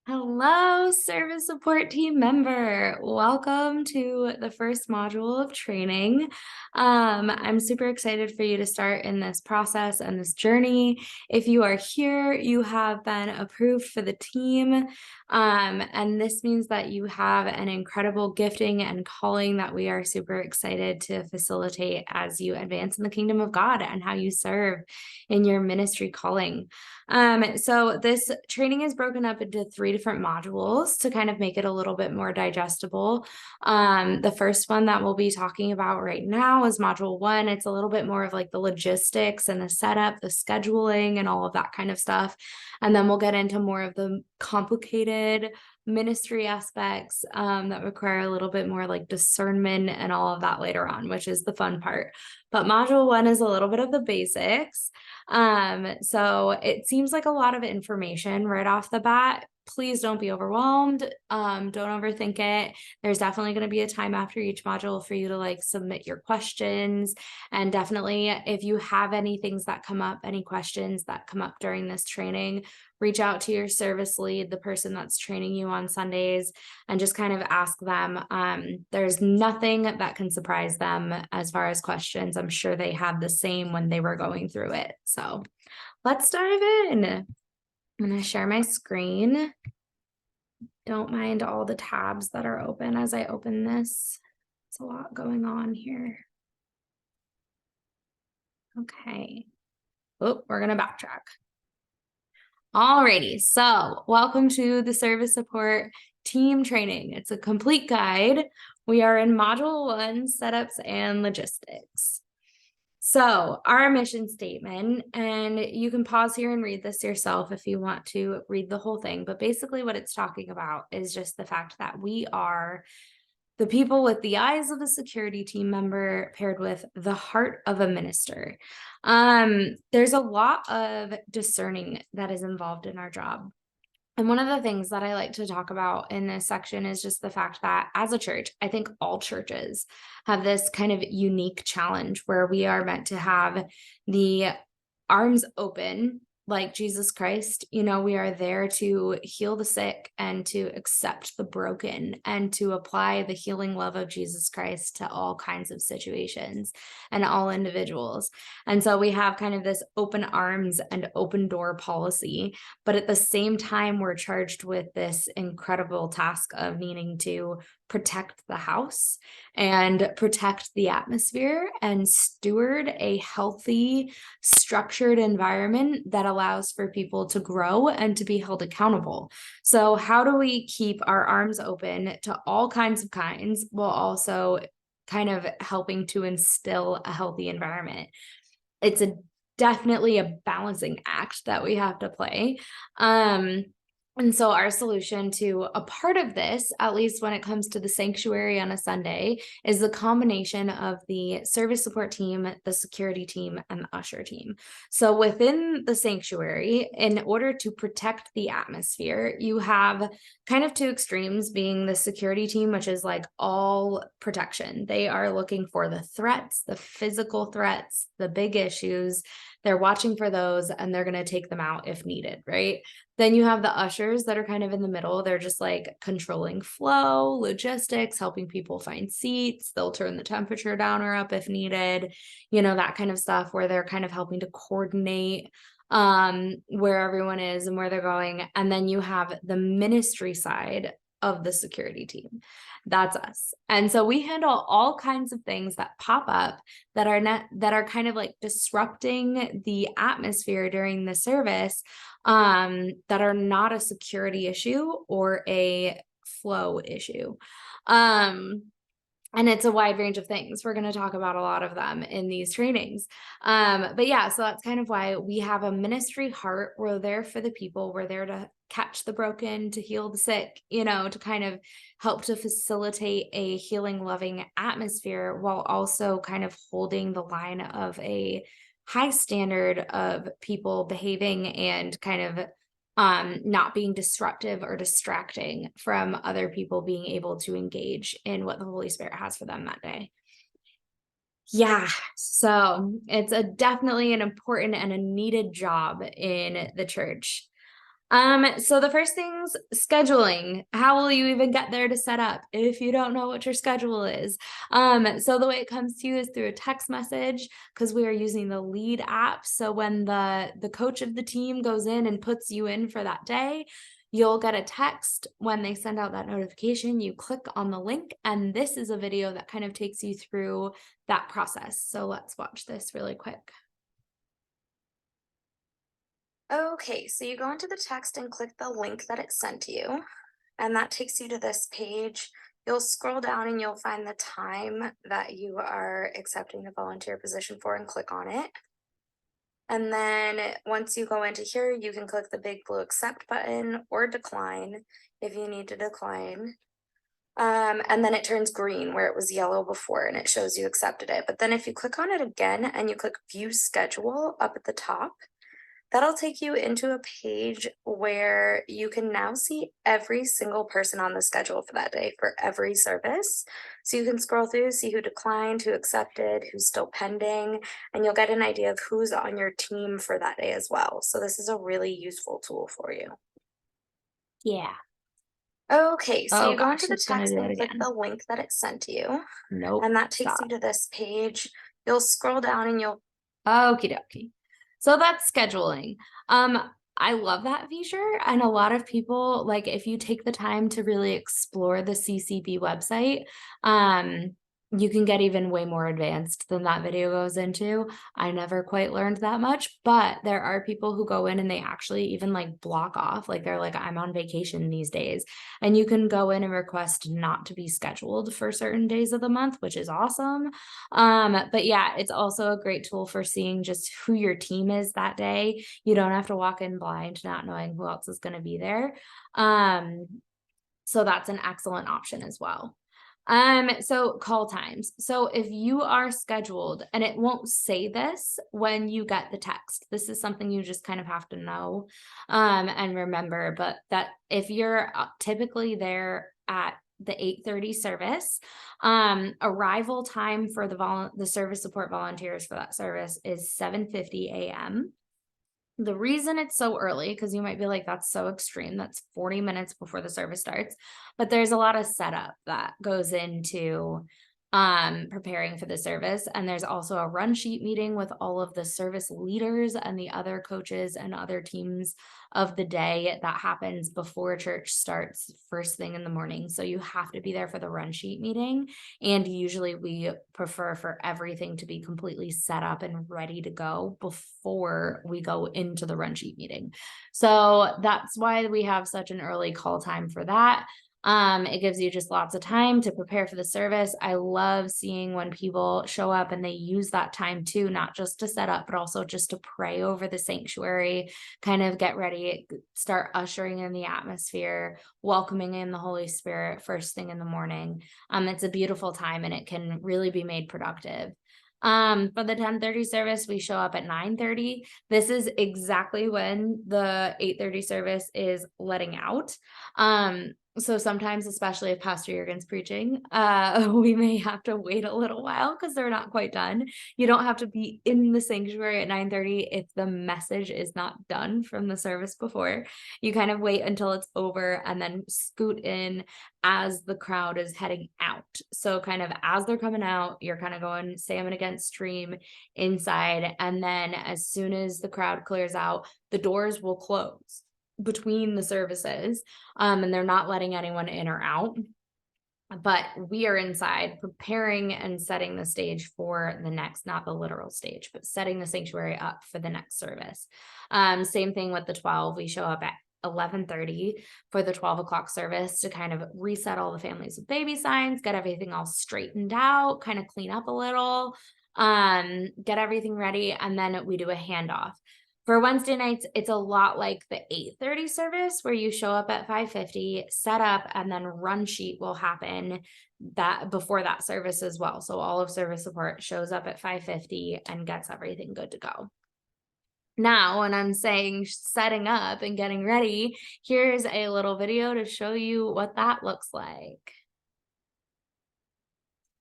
Hello, service support team member. Welcome to the first module of training. I'm super excited for you to start in this process and this journey. If you are here, you have been approved for the team. And this means that you have an incredible gifting and calling that we are super excited to facilitate as you advance in the kingdom of God and how you serve in your ministry calling. So this training is broken up into three different modules to kind of make it a little bit more digestible. The first one that we'll be talking about right now is module 1. It's a little bit more of like the logistics and the setup, the scheduling, and all of that kind of stuff. And then we'll get into more of the complicated ministry aspects that require a little bit more like discernment and all of that later on, which is the fun part. But module 1 is a little bit of the basics. So it seems like a lot of information right off the bat. Please don't be overwhelmed. Don't overthink it. There's definitely going to be a time after each module for you to like submit your questions. And definitely, if you have any things that come up, any questions that come up during this training, reach out to your service lead, the person that's training you on Sundays, and just kind of ask them. There's nothing that can surprise them as far as questions. I'm sure they had the same when they were going through it. So let's dive in. I'm going to share my screen. Don't mind all the tabs that are open as I open this. It's a lot going on here. Okay. Oh, we're going to backtrack. Alrighty, so welcome to the service support team training. It's a complete guide. We are in module 1, setups and logistics. So our mission statement, and you can pause here and read this yourself if you want to read the whole thing, but basically what it's talking about is just the fact that we are the people with the eyes of a security team member paired with the heart of a minister. There's a lot of discerning that is involved in our job. And one of the things that I like to talk about in this section is just the fact that as a church, I think all churches have this kind of unique challenge where we are meant to have the arms open like Jesus Christ. We are there to heal the sick and to accept the broken and to apply the healing love of Jesus Christ to all kinds of situations and all individuals. And so we have kind of this open arms and open door policy, but at the same time, we're charged with this incredible task of needing to protect the house and protect the atmosphere and steward a healthy, structured environment that allows for people to grow and to be held accountable. So how do we keep our arms open to all kinds of kinds while also kind of helping to instill a healthy environment? It's definitely a balancing act that we have to play. And so our solution to a part of this, at least when it comes to the sanctuary on a Sunday, is the combination of the service support team, the security team, and the usher team. So within the sanctuary, in order to protect the atmosphere, you have kind of two extremes, being the security team, which is like all protection. They are looking for the threats, the physical threats, the big issues. They're watching for those and they're going to take them out if needed, right? Then you have the ushers that are kind of in the middle. They're just like controlling flow, logistics, helping people find seats. They'll turn the temperature down or up if needed, that kind of stuff, where they're kind of helping to coordinate where everyone is and where they're going. And then you have the ministry side of the security team. That's us. And so we handle all kinds of things that pop up that are kind of like disrupting the atmosphere during the service, that are not a security issue or a flow issue. And it's a wide range of things. We're going to talk about a lot of them in these trainings. But yeah, so that's kind of why we have a ministry heart. We're there for the people. We're there to catch the broken, to heal the sick, to kind of help to facilitate a healing, loving atmosphere while also kind of holding the line of a high standard of people behaving and kind of not being disruptive or distracting from other people being able to engage in what the Holy Spirit has for them that day. Yeah, so it's definitely an important and a needed job in the church. So the first thing's scheduling. How will you even get there to set up if you don't know what your schedule is? So the way it comes to you is through a text message, because we are using the Lead app. So when the coach of the team goes in and puts you in for that day, you'll get a text when they send out that notification. You click on the link, and this is a video that kind of takes you through that process. So let's watch this really quick. Okay, so you go into the text and click the link that it sent you, and that takes you to this page. You'll scroll down and you'll find the time that you are accepting the volunteer position for and click on it. And then once you go into here, you can click the big blue accept button or decline if you need to decline. And then it turns green where it was yellow before, and it shows you accepted it. But then if you click on it again and you click view schedule up at the top, that'll take you into a page where you can now see every single person on the schedule for that day for every service. So you can scroll through, see who declined, who accepted, who's still pending, and you'll get an idea of who's on your team for that day as well. So this is a really useful tool for you. Yeah. Okay, so you go gosh, into the it's gonna text do and it click again. the link that it sent you, Nope. and that takes Stop. you to this page. You'll scroll down and you'll Okie dokie. So that's scheduling. I love that feature, and a lot of people, like, if you take the time to really explore the CCB website, you can get even way more advanced than that video goes into. I never quite learned that much, but there are people who go in and they actually even like block off, like they're like, I'm on vacation these days, and you can go in and request not to be scheduled for certain days of the month, which is awesome. But yeah, it's also a great tool for seeing just who your team is that day. You don't have to walk in blind, not knowing who else is going to be there. So that's an excellent option as well. So call times. So if you are scheduled, and it won't say this when you get the text, this is something you just kind of have to know and remember, but that if you're typically there at the 8:30 service, arrival time for the service support volunteers for that service is 7:50 a.m. The reason it's so early, because you might be like, that's so extreme, that's 40 minutes before the service starts, but there's a lot of setup that goes into preparing for the service. And there's also a run sheet meeting with all of the service leaders and the other coaches and other teams of the day that happens before church starts first thing in the morning. So you have to be there for the run sheet meeting. And usually we prefer for everything to be completely set up and ready to go before we go into the run sheet meeting. So that's why we have such an early call time for that. It gives you just lots of time to prepare for the service. I love seeing when people show up and they use that time too, not just to set up, but also just to pray over the sanctuary, kind of get ready, start ushering in the atmosphere, welcoming in the Holy Spirit first thing in the morning. It's a beautiful time, and it can really be made productive. For the 10:30 service, we show up at 9:30. This is exactly when the 8:30 service is letting out. So sometimes, especially if Pastor Jurgen's preaching, we may have to wait a little while because they're not quite done. You don't have to be in the sanctuary at 9:30 if the message is not done from the service before. You kind of wait until it's over and then scoot in as the crowd is heading out. So kind of as they're coming out, you're kind of going salmon against stream inside. And then as soon as the crowd clears out, the doors will close between the services, and they're not letting anyone in or out, but we are inside preparing and setting the stage for the next, not the literal stage, but setting the sanctuary up for the next service. Same thing with the 12. We show up at 11:30 for the 12 o'clock service to kind of reset all the families with baby signs, get everything all straightened out, kind of clean up a little, get everything ready, and then we do a handoff. For Wednesday nights, it's a lot like the 8:30 service where you show up at 5:50, set up, and then run sheet will happen that before that service as well. So all of service support shows up at 5:50 and gets everything good to go. Now, when I'm saying setting up and getting ready, here's a little video to show you what that looks like.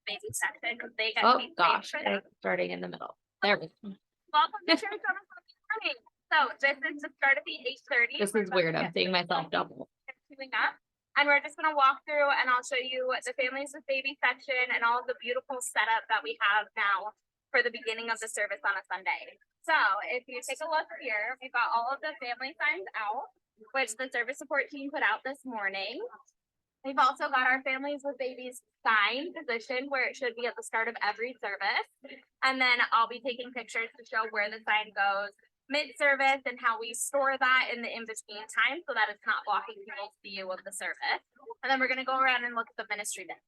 Amazing section because they get Oh paid gosh, for that. it's starting in the middle. There we go. Welcome to church on a Sunday morning. So this is the start of the 8:30. This is weird. I'm seeing myself double. Queuing up. And we're just gonna walk through and I'll show you the families with baby section and all of the beautiful setup that we have now for the beginning of the service on a Sunday. So if you take a look here, we've got all of the family signs out, which the service support team put out this morning. We've also got our families with babies sign positioned where it should be at the start of every service. And then I'll be taking pictures to show where the sign goes mid-service and how we store that in the in-between time so that it's not blocking people's view of the service. And then we're going to go around and look at the ministry bin.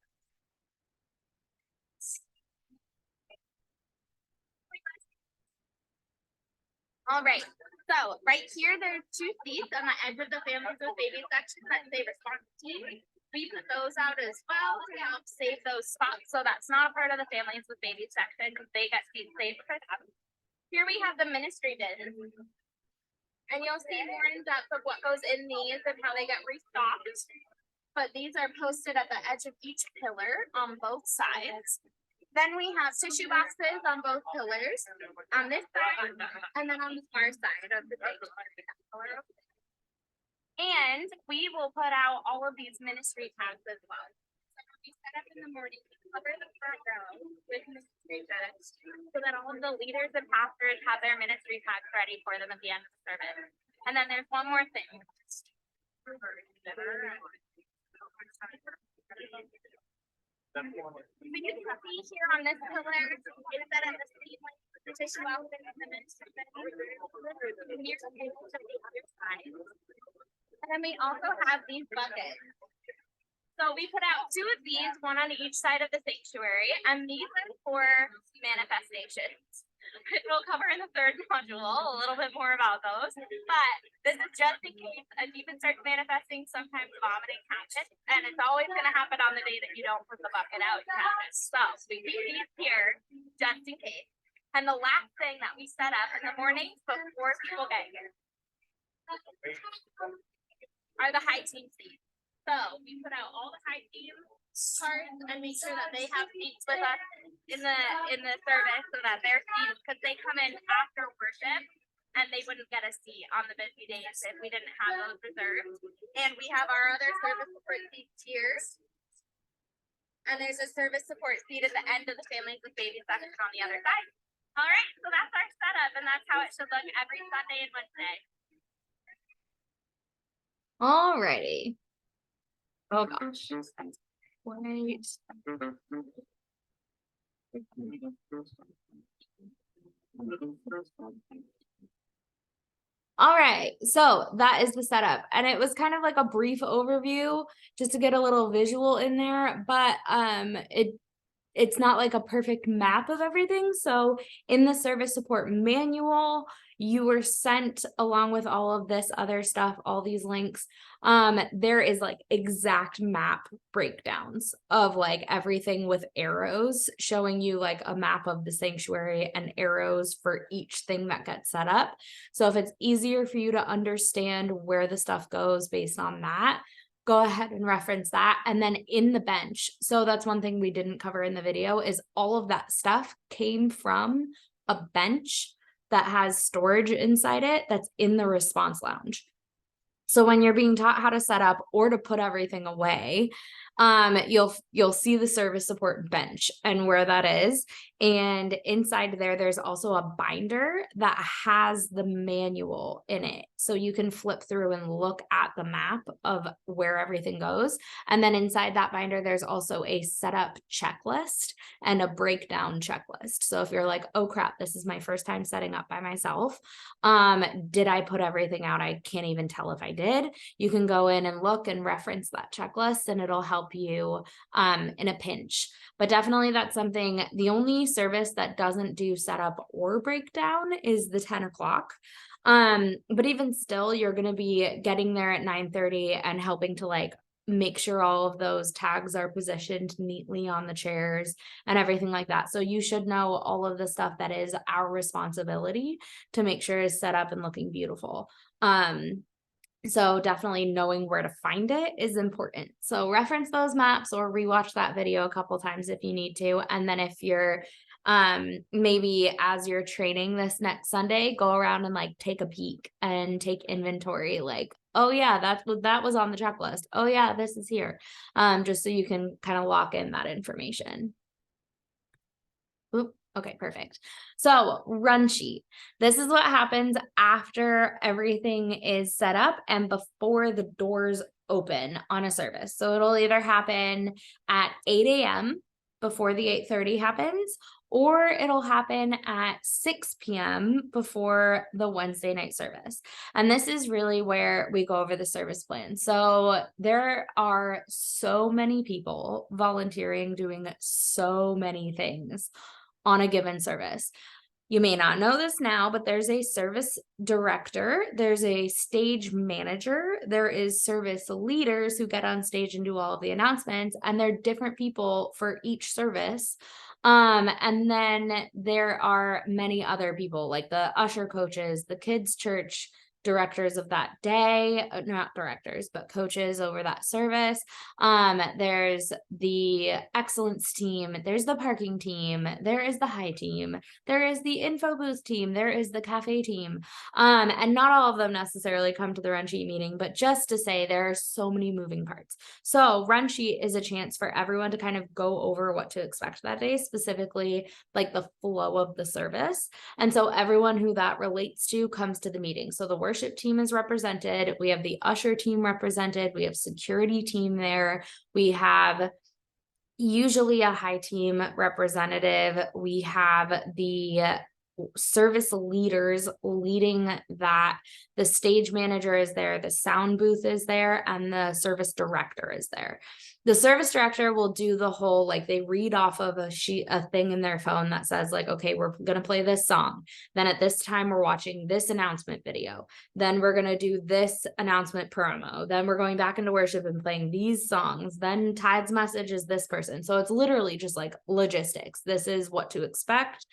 All right, so right here, there's 2 seats on the edge of the families with baby section that say response team. We put those out as well to help save those spots. So that's not a part of the families with baby section because they get seats saved for them. Here we have the ministry bin. And you'll see more in depth of what goes in these and how they get restocked. But these are posted at the edge of each pillar on both sides. Then we have tissue boxes on both pillars on this side and then on the far side of the sanctuary. And we will put out all of these ministry tags as well. So we set up in the morning, cover the front row with ministry tags so that all of the leaders and pastors have their ministry tags ready for them at the end of the service. And then there's one more thing. So you can see here on this pillar, it's set at the seat the tissue box and the ministry bin. Here's a table to the other side. And then we also have these buckets. So we put out 2 of these, one on each side of the sanctuary, and these are for manifestations. We'll cover in the 3rd module a little bit more about those, but this is just in case a demon starts manifesting. Sometimes vomiting happens, and it's always going to happen on the day that you don't put the bucket out. So we keep these here just in case. And the last thing that we set up in the mornings before people get here are the high team seats. So we put out all the high team cards and make sure that they have seats with us in the service so that their seats, because they come in after worship and they wouldn't get a seat on the busy days if we didn't have those reserved. And we have our other service support seats here. And there's a service support seat at the end of the families with baby section on the other side. All right, so that's our setup and that's how it should look every Sunday and Wednesday. Alrighty. Oh gosh. Wait. All right, so that is the setup, and it was kind of like a brief overview just to get a little visual in there, but it's not like a perfect map of everything. So in the service support manual, you were sent along with all of this other stuff, all these links. There is like exact map breakdowns of like everything with arrows showing you like a map of the sanctuary and arrows for each thing that gets set up. So if it's easier for you to understand where the stuff goes based on that, go ahead and reference that. And then in the bench, so that's one thing we didn't cover in the video, is all of that stuff came from a bench that has storage inside it that's in the response lounge. So when you're being taught how to set up or to put everything away, you'll see the service support bench and where that is. And inside there, there's also a binder that has the manual in it. So you can flip through and look at the map of where everything goes. And then inside that binder, there's also a setup checklist and a breakdown checklist. So if you're like, oh crap, this is my first time setting up by myself. Did I put everything out? I can't even tell if I did. You can go in and look and reference that checklist and it'll help you in a pinch. But definitely that's something. The only service that doesn't do setup or breakdown is the 10 o'clock. But even still, you're going to be getting there at 9:30 and helping to like make sure all of those tags are positioned neatly on the chairs and everything like that. So you should know all of the stuff that is our responsibility to make sure is set up and looking beautiful. So definitely knowing where to find it is important. So reference those maps or rewatch that video a couple times if you need to. And then if you're maybe as you're training this next Sunday, go around and like take a peek and take inventory, like, oh yeah, that was on the checklist. Oh yeah, this is here. Just so you can kind of lock in that information. Oop, okay, perfect. So run sheet. This is what happens after everything is set up and before the doors open on a service. So it'll either happen at 8 a.m. before the 8:30 happens, or it'll happen at 6 p.m. before the Wednesday night service. And this is really where we go over the service plan. So there are so many people volunteering, doing so many things on a given service. You may not know this now, but there's a service director, there's a stage manager, there is service leaders who get on stage and do all of the announcements, and they're different people for each service. And then there are many other people like the usher coaches, the kids church directors of that day, not directors, but coaches over that service. There's the excellence team, there's the parking team, there is the high team, there is the info booth team, there is the cafe team. And not all of them necessarily come to the run sheet meeting, but just to say there are so many moving parts. So run sheet is a chance for everyone to kind of go over what to expect that day, specifically like the flow of the service. And so everyone who that relates to comes to the meeting. So the worship team is represented. We have the usher team represented. We have security team there. We have usually a high team representative. We have the service leaders leading that. The stage manager is there, the sound booth is there, and the service director is there. The service director will do the whole, like they read off of a thing in their phone that says like, okay, we're going to play this song. Then at this time, we're watching this announcement video. Then we're going to do this announcement promo. Then we're going back into worship and playing these songs. Then Tide's message is this person. So it's literally just like logistics. This is what to expect.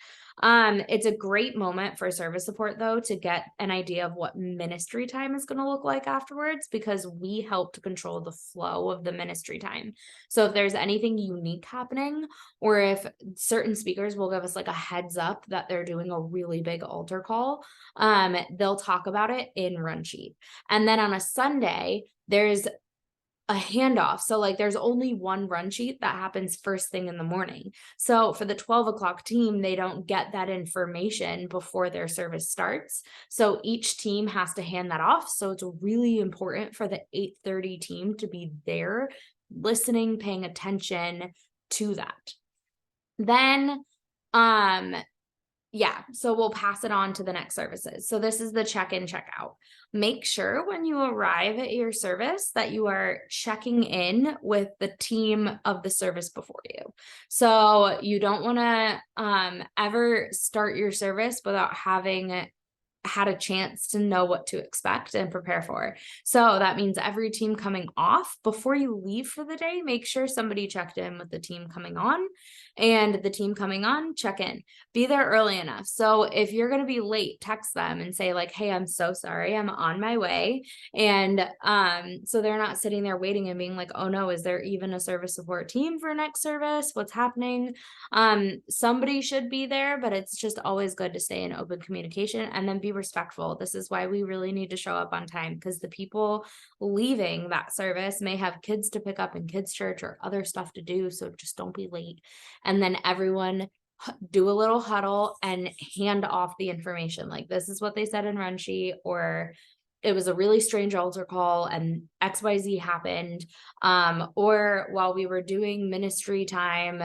It's a great moment for service support though, to get an idea of what ministry time is going to look like afterwards, because we help to control the flow of the ministry time. So if there's anything unique happening, or if certain speakers will give us like a heads up that they're doing a really big altar call, they'll talk about it in run sheet. And then on a Sunday, there's a handoff. So like there's only one run sheet that happens first thing in the morning. So for the 12 o'clock team, they don't get that information before their service starts. So each team has to hand that off. So it's really important for the 8:30 team to be there, listening, paying attention to that. Then, yeah, so we'll pass it on to the next services. So this is the check-in, check-out. Make sure when you arrive at your service that you are checking in with the team of the service before you. So you don't want to ever start your service without having had a chance to know what to expect and prepare for. So that means every team coming off, before you leave for the day, make sure somebody checked in with the team coming on, and the team coming on, check in. Be there early enough. So if you're going to be late, text them and say like, hey, I'm so sorry, I'm on my way. And so they're not sitting there waiting and being like, oh no, is there even a service support team for next service? What's happening? Somebody should be there, but it's just always good to stay in open communication and then be respectful. This is why we really need to show up on time, because the people leaving that service may have kids to pick up in kids church or other stuff to do. So just don't be late. And then everyone do a little huddle and hand off the information. Like, this is what they said in run sheet, or it was a really strange altar call and XYZ happened. Or while we were doing ministry time,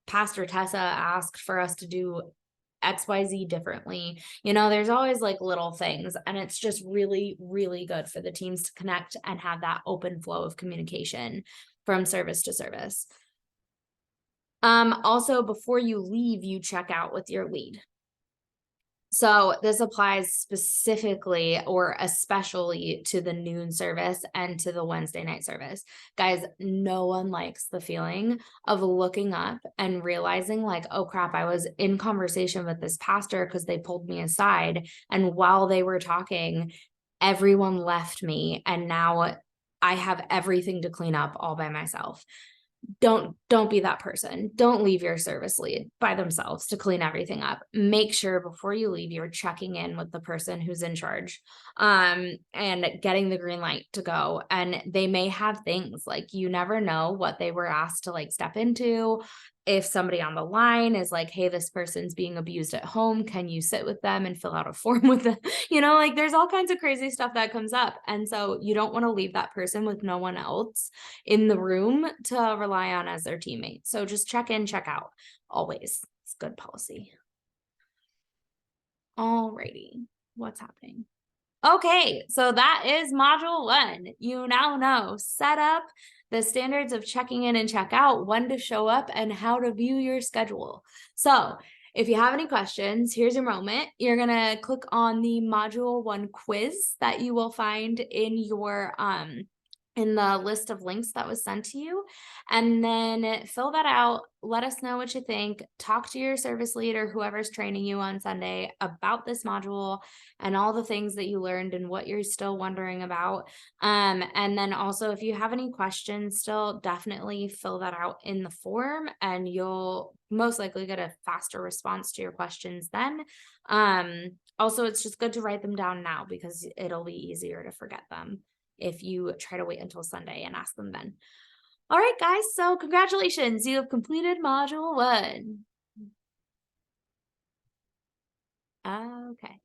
Pastor Tessa asked for us to do XYZ differently. You know, there's always like little things, and it's just really, really good for the teams to connect and have that open flow of communication from service to service. Also, before you leave, you check out with your lead. So this applies specifically or especially to the noon service and to the Wednesday night service. Guys, no one likes the feeling of looking up and realizing like, oh crap, I was in conversation with this pastor because they pulled me aside. And while they were talking, everyone left me. And now I have everything to clean up all by myself. don't be that person. Don't leave your service lead by themselves to clean everything up. Make sure before you leave, you're checking in with the person who's in charge, and getting the green light to go. And they may have things like, you never know what they were asked to like step into. If somebody on the line is like, hey, this person's being abused at home, can you sit with them and fill out a form with them? Like there's all kinds of crazy stuff that comes up. And so you don't want to leave that person with no one else in the room to rely on as their teammate. So just check in, check out always. It's good policy. Alrighty, what's happening? Okay, so that is module 1. You now know set up, the standards of checking in and check out, when to show up, and how to view your schedule. So if you have any questions, here's your moment. You're gonna click on the module 1 quiz that you will find in your in the list of links that was sent to you, and then fill that out. Let us know what you think. Talk to your service leader, whoever's training you on Sunday, about this module and all the things that you learned and what you're still wondering about. And then also, if you have any questions still, definitely fill that out in the form and you'll most likely get a faster response to your questions then. Also, it's just good to write them down now because it'll be easier to forget them if you try to wait until Sunday and ask them then. All right, guys, so congratulations, you have completed module 1. Okay.